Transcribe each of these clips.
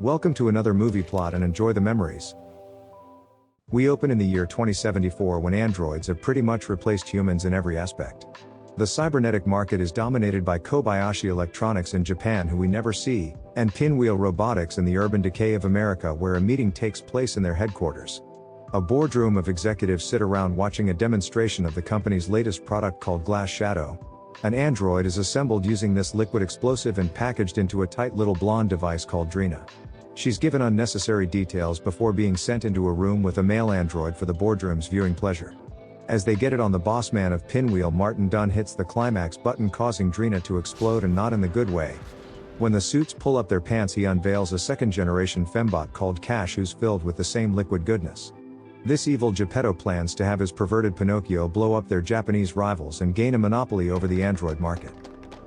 Welcome to another movie plot and enjoy the memories. We open in the year 2074 when androids have pretty much replaced humans in every aspect. The cybernetic market is dominated by Kobayashi Electronics in Japan, who we never see, and Pinwheel Robotics in the urban decay of America, where a meeting takes place in their headquarters. A boardroom of executives sit around watching a demonstration of the company's latest product called Glass Shadow. An android is assembled using this liquid explosive and packaged into a tight little blonde device called Dreena. She's given unnecessary details before being sent into a room with a male android for the boardroom's viewing pleasure. As they get it on, the boss man of Pinwheel, Martin Dunn, hits the climax button, causing Dreena to explode, and not in the good way. When the suits pull up their pants, he unveils a second-generation fembot called Cash, who's filled with the same liquid goodness. This evil Geppetto plans to have his perverted Pinocchio blow up their Japanese rivals and gain a monopoly over the android market.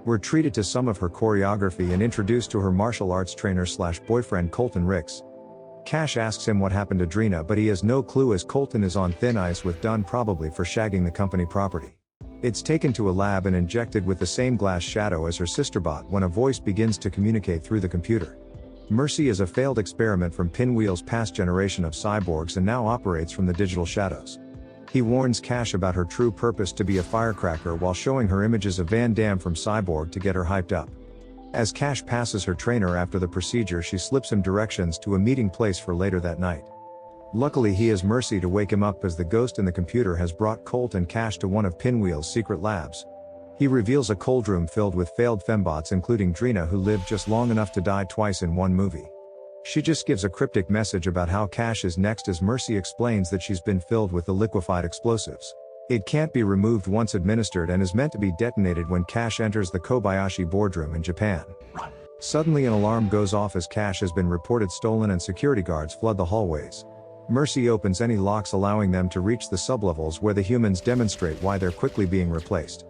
We're treated to some of her choreography and introduced to her martial arts trainer/boyfriend Colton, Rick's. Cash asks him what happened to Dreena, but he has no clue, as Colton is on thin ice with Dunn, probably for shagging the company property. It's taken to a lab and injected with the same glass shadow as her sister bot when a voice begins to communicate through the computer. Mercy is a failed experiment from Pinwheel's past generation of cyborgs and now operates from the digital shadows. He warns Cash about her true purpose, to be a firecracker, while showing her images of Van Damme from Cyborg to get her hyped up. As Cash passes her trainer after the procedure, she slips him directions to a meeting place for later that night. Luckily, he has Mercy to wake him up, as the ghost in the computer has brought Colt and Cash to one of Pinwheel's secret labs. He reveals a cold room filled with failed fembots, including Dreena, who lived just long enough to die twice in one movie. She just gives a cryptic message about how Cash is next, as Mercy explains that she's been filled with the liquefied explosives. It can't be removed once administered and is meant to be detonated when Cash enters the Kobayashi boardroom in Japan. Suddenly, an alarm goes off as Cash has been reported stolen and security guards flood the hallways. Mercy opens any locks, allowing them to reach the sublevels, where the humans demonstrate why they're quickly being replaced.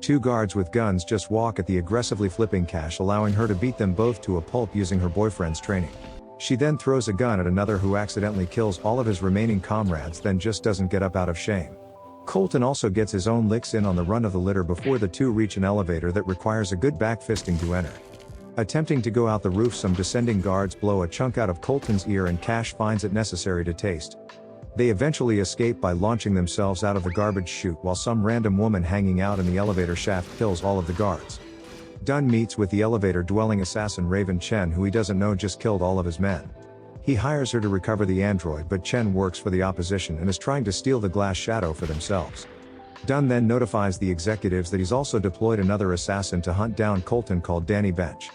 Two guards with guns just walk at the aggressively flipping Cash, allowing her to beat them both to a pulp using her boyfriend's training. She then throws a gun at another, who accidentally kills all of his remaining comrades, then just doesn't get up out of shame. Colton also gets his own licks in on the run of the litter before the two reach an elevator that requires a good backfisting to enter. Attempting to go out the roof, some descending guards blow a chunk out of Colton's ear, and Cash finds it necessary to taste. They eventually escape by launching themselves out of the garbage chute, while some random woman hanging out in the elevator shaft kills all of the guards. Dunn meets with the elevator-dwelling assassin Raven Chen, who he doesn't know just killed all of his men. He hires her to recover the android, but Chen works for the opposition and is trying to steal the glass shadow for themselves. Dunn then notifies the executives that he's also deployed another assassin to hunt down Colton, called Danny Bench.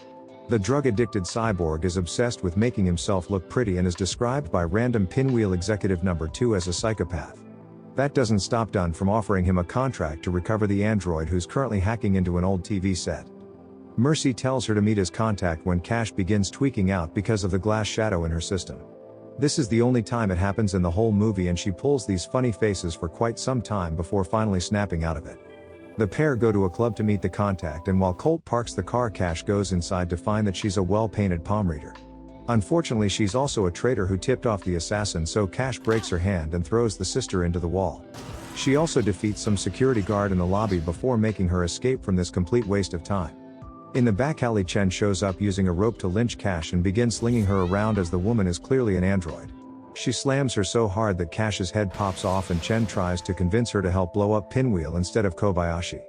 The drug-addicted cyborg is obsessed with making himself look pretty and is described by random Pinwheel executive number 2 as a psychopath. That doesn't stop Dunn from offering him a contract to recover the android, who's currently hacking into an old TV set. Mercy tells her to meet his contact when Cash begins tweaking out because of the glass shadow in her system. This is the only time it happens in the whole movie, and she pulls these funny faces for quite some time before finally snapping out of it. The pair go to a club to meet the contact, and while Colt parks the car, Cash goes inside to find that she's a well-painted palm reader. Unfortunately, she's also a traitor who tipped off the assassin, so Cash breaks her hand and throws the sister into the wall. She also defeats some security guard in the lobby before making her escape from this complete waste of time. In the back alley, Chen shows up using a rope to lynch Cash and begins slinging her around, as the woman is clearly an android. She slams her so hard that Cash's head pops off, and Chen tries to convince her to help blow up Pinwheel instead of Kobayashi.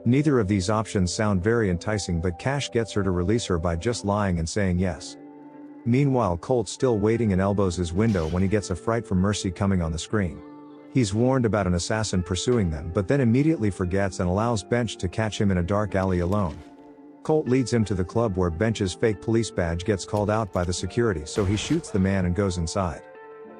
Neither of these options sound very enticing, but Cash gets her to release her by just lying and saying yes. Meanwhile, Colt's still waiting and elbows his window when he gets a fright from Mercy coming on the screen. He's warned about an assassin pursuing them, but then immediately forgets and allows Bench to catch him in a dark alley alone. Colt leads him to the club, where Bench's fake police badge gets called out by the security, so he shoots the man and goes inside.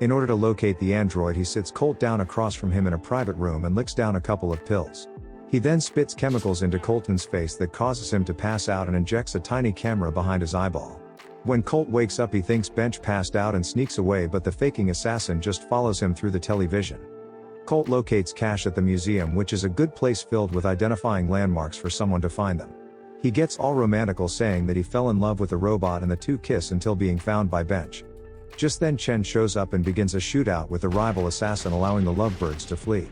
In order to locate the android, he sits Colt down across from him in a private room and licks down a couple of pills. He then spits chemicals into Colton's face that causes him to pass out and injects a tiny camera behind his eyeball. When Colt wakes up, he thinks Bench passed out and sneaks away, but the faking assassin just follows him through the television. Colt locates Cash at the museum, which is a good place filled with identifying landmarks for someone to find them. He gets all romantical, saying that he fell in love with the robot, and the two kiss until being found by Bench. Just then Chen shows up and begins a shootout with the rival assassin, allowing the lovebirds to flee.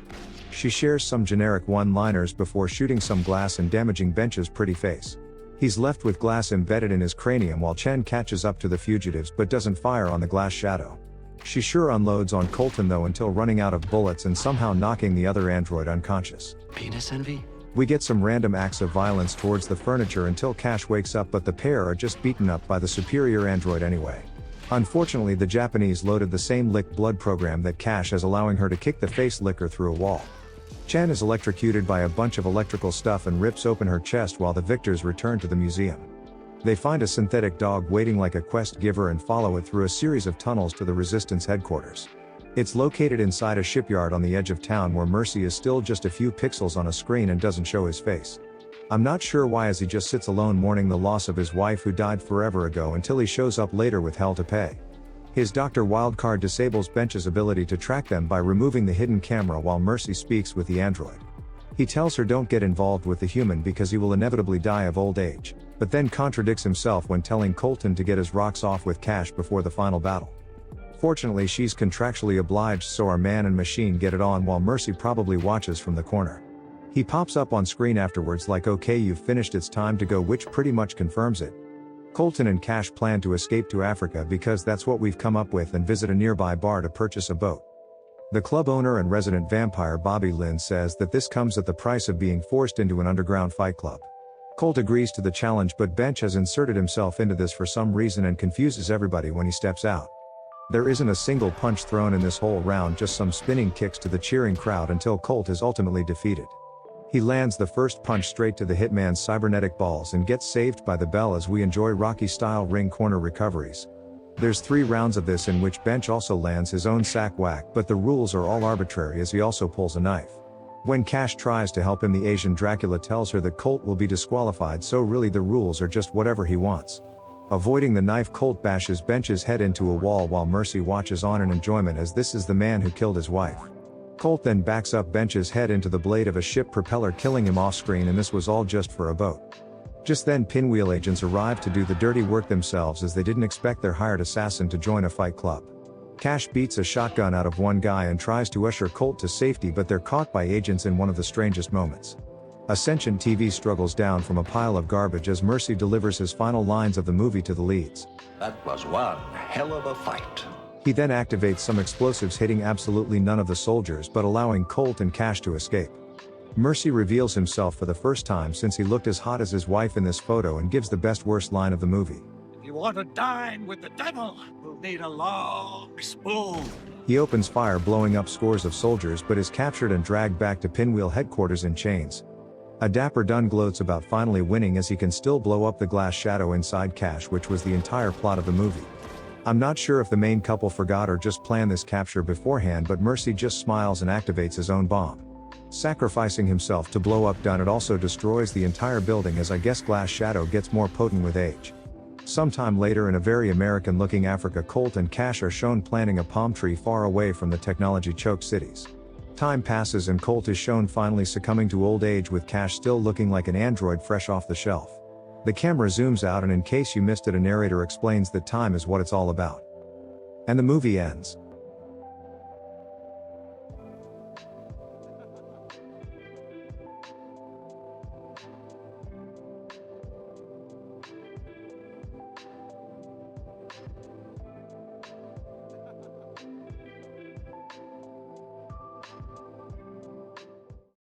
She shares some generic one-liners before shooting some glass and damaging Bench's pretty face. He's left with glass embedded in his cranium while Chen catches up to the fugitives but doesn't fire on the glass shadow. She sure unloads on Colton though until running out of bullets and somehow knocking the other android unconscious. Penis envy? We get some random acts of violence towards the furniture until Cash wakes up, but the pair are just beaten up by the superior android anyway. Unfortunately, the Japanese loaded the same lick blood program that Cash has, allowing her to kick the face licker through a wall. Chen is electrocuted by a bunch of electrical stuff and rips open her chest while the victors return to the museum. They find a synthetic dog waiting like a quest giver and follow it through a series of tunnels to the Resistance headquarters. It's located inside a shipyard on the edge of town where Mercy is still just a few pixels on a screen and doesn't show his face. I'm not sure why, as he just sits alone mourning the loss of his wife who died forever ago until he shows up later with hell to pay. His Dr. Wildcard disables Bench's ability to track them by removing the hidden camera while Mercy speaks with the android. He tells her don't get involved with the human because he will inevitably die of old age, but then contradicts himself when telling Colton to get his rocks off with Cash before the final battle. Fortunately, she's contractually obliged, so our man and machine get it on while Mercy probably watches from the corner. He pops up on screen afterwards like, okay, you've finished, it's time to go, which pretty much confirms it. Colton and Cash plan to escape to Africa because that's what we've come up with and visit a nearby bar to purchase a boat. The club owner and resident vampire Bobby Lin says that this comes at the price of being forced into an underground fight club. Colt agrees to the challenge, but Bench has inserted himself into this for some reason and confuses everybody when he steps out. There isn't a single punch thrown in this whole round, just some spinning kicks to the cheering crowd until Colt is ultimately defeated. He lands the first punch straight to the hitman's cybernetic balls and gets saved by the bell as we enjoy Rocky-style ring corner recoveries. There's 3 rounds of this in which Bench also lands his own sack whack, but the rules are all arbitrary as he also pulls a knife. When Cash tries to help him, the Asian Dracula tells her that Colt will be disqualified, so really the rules are just whatever he wants. Avoiding the knife, Colt bashes Bench's head into a wall while Mercy watches on in enjoyment as this is the man who killed his wife. Colt then backs up Bench's head into the blade of a ship propeller, killing him off screen, and this was all just for a boat. Just then Pinwheel agents arrive to do the dirty work themselves as they didn't expect their hired assassin to join a fight club. Cash beats a shotgun out of one guy and tries to usher Colt to safety, but they're caught by agents in one of the strangest moments. A sentient TV struggles down from a pile of garbage as Mercy delivers his final lines of the movie to the leads. That was one hell of a fight. He then activates some explosives, hitting absolutely none of the soldiers but allowing Colt and Cash to escape. Mercy reveals himself for the first time since he looked as hot as his wife in this photo and gives the best worst line of the movie. If you want to dine with the devil, we'll need a long spoon. He opens fire, blowing up scores of soldiers, but is captured and dragged back to Pinwheel headquarters in chains. A dapper Dunn gloats about finally winning as he can still blow up the glass shadow inside Cash, which was the entire plot of the movie. I'm not sure if the main couple forgot or just planned this capture beforehand, but Mercy just smiles and activates his own bomb. Sacrificing himself to blow up Dunn, it also destroys the entire building as I guess glass shadow gets more potent with age. Sometime later in a very American-looking Africa, Colt and Cash are shown planting a palm tree far away from the technology-choked cities. Time passes and Colt is shown finally succumbing to old age with Cash still looking like an android fresh off the shelf. The camera zooms out and in case you missed it, a narrator explains that time is what it's all about. And the movie ends.